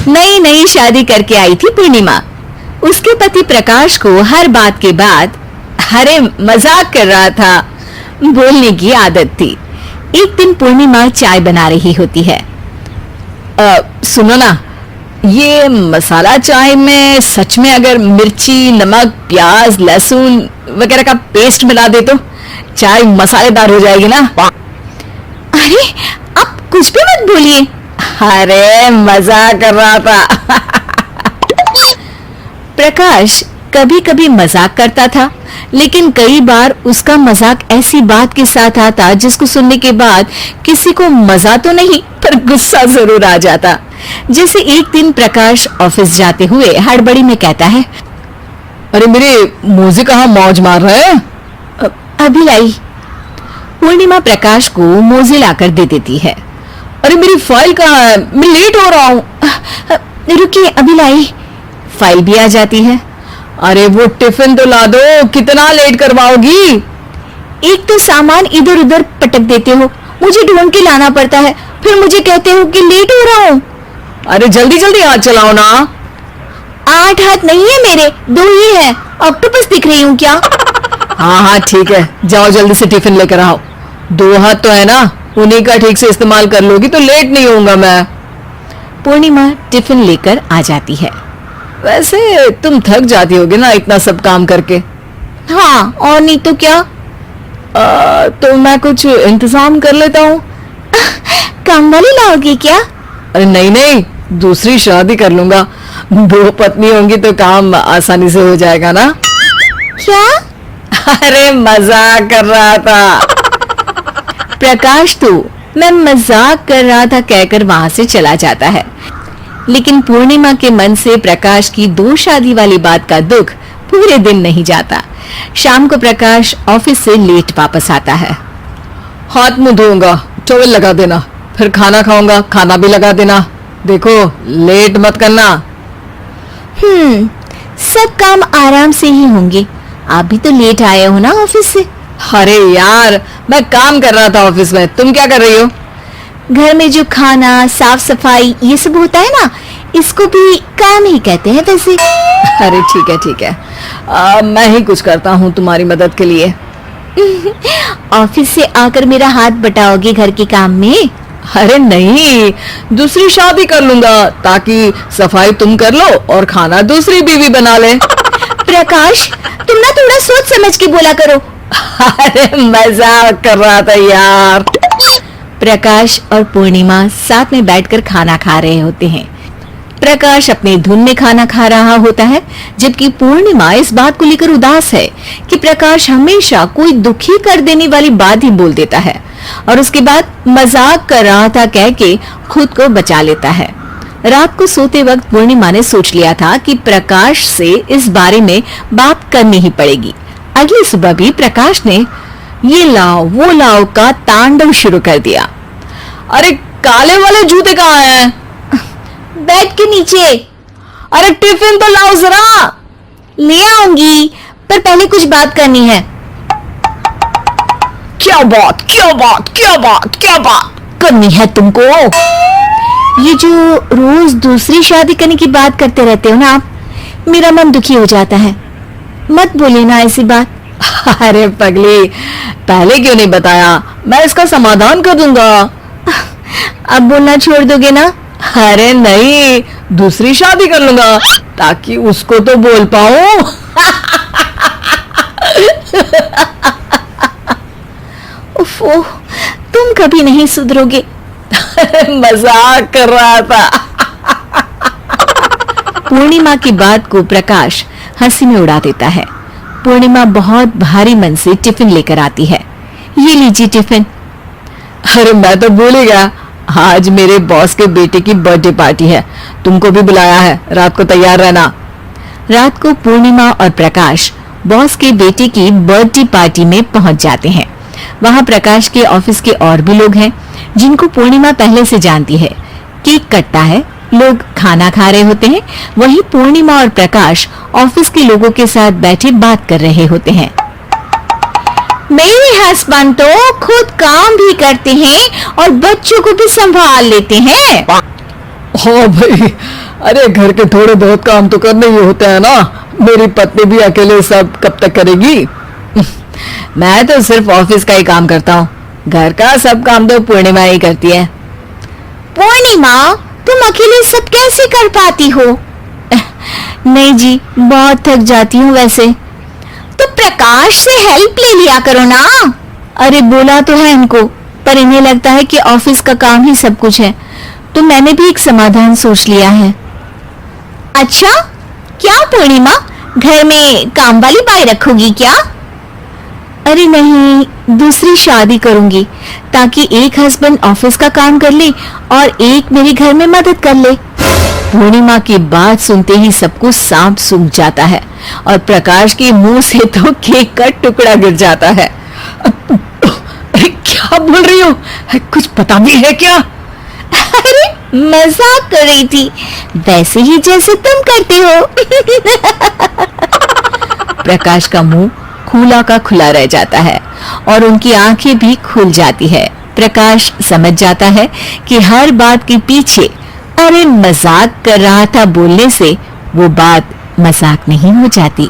नई नई शादी करके आई थी पूर्णिमा। उसके पति प्रकाश को हर बात के बाद अरे मजाक कर रहा था बोलने की आदत थी। एक दिन पूर्णिमा चाय बना रही होती है। सुनो ना, ये मसाला चाय में सच में अगर मिर्ची, नमक, प्याज, लहसुन वगैरह का पेस्ट मिला दे तो चाय मसालेदार हो जाएगी ना। अरे आप कुछ भी मत बोलिए। अरे मजाक कर रहा था। प्रकाश कभी कभी मजाक करता था, लेकिन कई बार उसका मजाक ऐसी बात के साथ आता जिसको सुनने के बाद किसी को मजा तो नहीं पर गुस्सा जरूर आ जाता। जैसे एक दिन प्रकाश ऑफिस जाते हुए हड़बड़ी में कहता है, अरे मेरे मोजे कहाँ मौज मार रहे हैं? अभी लाई। पूर्णिमा प्रकाश को मोजे लाकर दे देती है। अरे मेरी फाइल कहाँ है? मैं लेट हो रहा हूँ। रुकिए अभी लाई। फाइल भी आ जाती है। अरे वो टिफिन तो ला दो, कितना लेट करवाओगी? एक तो सामान इधर उधर पटक देते हो, मुझे ढूंढ के लाना पड़ता है, फिर मुझे कहते हो कि लेट हो रहा हूँ। अरे जल्दी जल्दी हाथ चलाओ ना। 8 हाथ नहीं है मेरे, 2 ही है। ऑक्टोपस दिख रही हूँ क्या? हाँ ठीक है, जाओ जल्दी से टिफिन लेकर आओ। 2 हाथ तो है ना, उन्हीं का ठीक से इस्तेमाल कर लोगी तो लेट नहीं होऊंगा मैं। पूर्णिमा टिफिन लेकर आ जाती है। वैसे तुम थक जाती होगी ना इतना सब काम करके। हाँ और नहीं तो क्या। तो मैं कुछ इंतजाम कर लेता हूँ। काम वाली लाओगी क्या? अरे नहीं, दूसरी शादी कर लूंगा। 2 पत्नी होंगी तो काम आसानी से हो जाएगा ना। क्या? अरे मजाक कर रहा था। प्रकाश तो मैं मजाक कर रहा था कहकर वहां से चला जाता है, लेकिन पूर्णिमा के मन से प्रकाश की 2 शादी वाली बात का दुख पूरे दिन नहीं जाता। शाम को प्रकाश ऑफिस से लेट वापस आता है। हाथ मुंह धोऊंगा, टॉवल लगा देना, फिर खाना खाऊंगा, खाना भी लगा देना। देखो लेट मत करना। सब काम आराम से ही होंगे। आप भी तो लेट आए हो ना ऑफिस से। अरे यार मैं काम कर रहा था ऑफिस में, तुम क्या कर रही हो? घर में जो खाना, साफ सफाई ये सब होता है ना, इसको भी काम ही कहते हैं वैसे। अरे ठीक है, मैं ही कुछ करता हूँ तुम्हारी मदद के लिए। ऑफिस से आकर मेरा हाथ बटाओगे घर के काम में? अरे नहीं, दूसरी शादी कर लूंगा ताकि सफाई तुम कर लो और खाना दूसरी बीवी बना ले। प्रकाश तुम ना थोड़ा सोच समझ के बोला करो। अरे मजाक कर रहा था यार। प्रकाश और पूर्णिमा साथ में बैठकर खाना खा रहे होते हैं। प्रकाश अपने धुन में खाना खा रहा होता है, जबकि पूर्णिमा इस बात को लेकर उदास है कि प्रकाश हमेशा कोई दुखी कर देने वाली बात ही बोल देता है और उसके बाद मजाक कर रहा था कह के खुद को बचा लेता है। रात को सोते वक्त पूर्णिमा ने सोच लिया था कि प्रकाश से इस बारे में बात करनी ही पड़ेगी। अगली सुबह भी प्रकाश ने ये लाओ वो लाओ का तांडव शुरू कर दिया। अरे काले वाले जूते कहाँ हैं? बेड के नीचे। अरे टिफिन तो लाओ जरा। ले आऊंगी, पर पहले कुछ बात करनी है। क्या बात करनी है तुमको? ये जो रोज दूसरी शादी करने की बात करते रहते हो ना आप, मेरा मन दुखी हो जाता है। मत बोलिए ना ऐसी बात। अरे पगली, पहले क्यों नहीं बताया? मैं इसका समाधान कर दूंगा। अब बोलना छोड़ दोगे ना? अरे नहीं, दूसरी शादी कर लूंगा ताकि उसको तो बोल पाऊं। उफ़ो, तुम कभी नहीं सुधरोगे। मजाक कर रहा था। पूर्णिमा की बात को प्रकाश हंसी में उड़ा देता है। पूर्णिमा बहुत भारी मन से टिफिन लेकर आती है। ये लीजिए टिफिन। अरे मैं तो भूल ही गया, आज मेरे बॉस के बेटे की बर्थडे पार्टी है, तुमको भी बुलाया है, रात को तैयार रहना। रात को पूर्णिमा और प्रकाश बॉस के बेटे की बर्थडे पार्टी में पहुंच जाते हैं। वहां प्रकाश के ऑफिस के और भी लोग हैं जिनको पूर्णिमा पहले से जानती है। केक कटता है, लोग खाना खा रहे होते हैं, वहीं पूर्णिमा और प्रकाश ऑफिस के लोगों के साथ बैठे बात कर रहे होते हैं। मेरे हस्बैंड तो खुद काम भी करते हैं और बच्चों को भी संभाल लेते हैं। हाँ भाई, अरे घर के थोड़े बहुत काम तो करने ही होते हैं ना। मेरी पत्नी भी अकेले सब कब तक करेगी। मैं तो सिर्फ ऑफिस का ही काम करता हूँ, घर का सब काम तो पूर्णिमा ही करती है। पूर्णिमा, तुम अकेले सब कैसे कर पाती हो? नहीं जी, बहुत थक जाती हूँ वैसे। तो प्रकाश से हेल्प ले लिया करो ना। अरे बोला तो है इनको, पर इन्हें लगता है कि ऑफिस का काम ही सब कुछ है, तो मैंने भी एक समाधान सोच लिया है। अच्छा, क्या पूर्णिमा, घर में काम वाली बाई रखोगी क्या? अरे नहीं, दूसरी शादी करूंगी ताकि एक हस्बैंड ऑफिस का काम कर ले और एक मेरे घर में मदद कर ले। पूर्णिमा की बात सुनते ही सबको सांप सूंघ जाता है और प्रकाश के मुंह से तो केक का टुकड़ा गिर जाता है। अरे क्या बोल रही हो, कुछ पता भी है क्या? अरे मजाक कर रही थी, वैसे ही जैसे तुम करते हो। प्रकाश का मुंह खुला का खुला रह जाता है और उनकी आंखें भी खुल जाती है। प्रकाश समझ जाता है कि हर बात के पीछे अरे मजाक कर रहा था बोलने से वो बात मजाक नहीं हो जाती।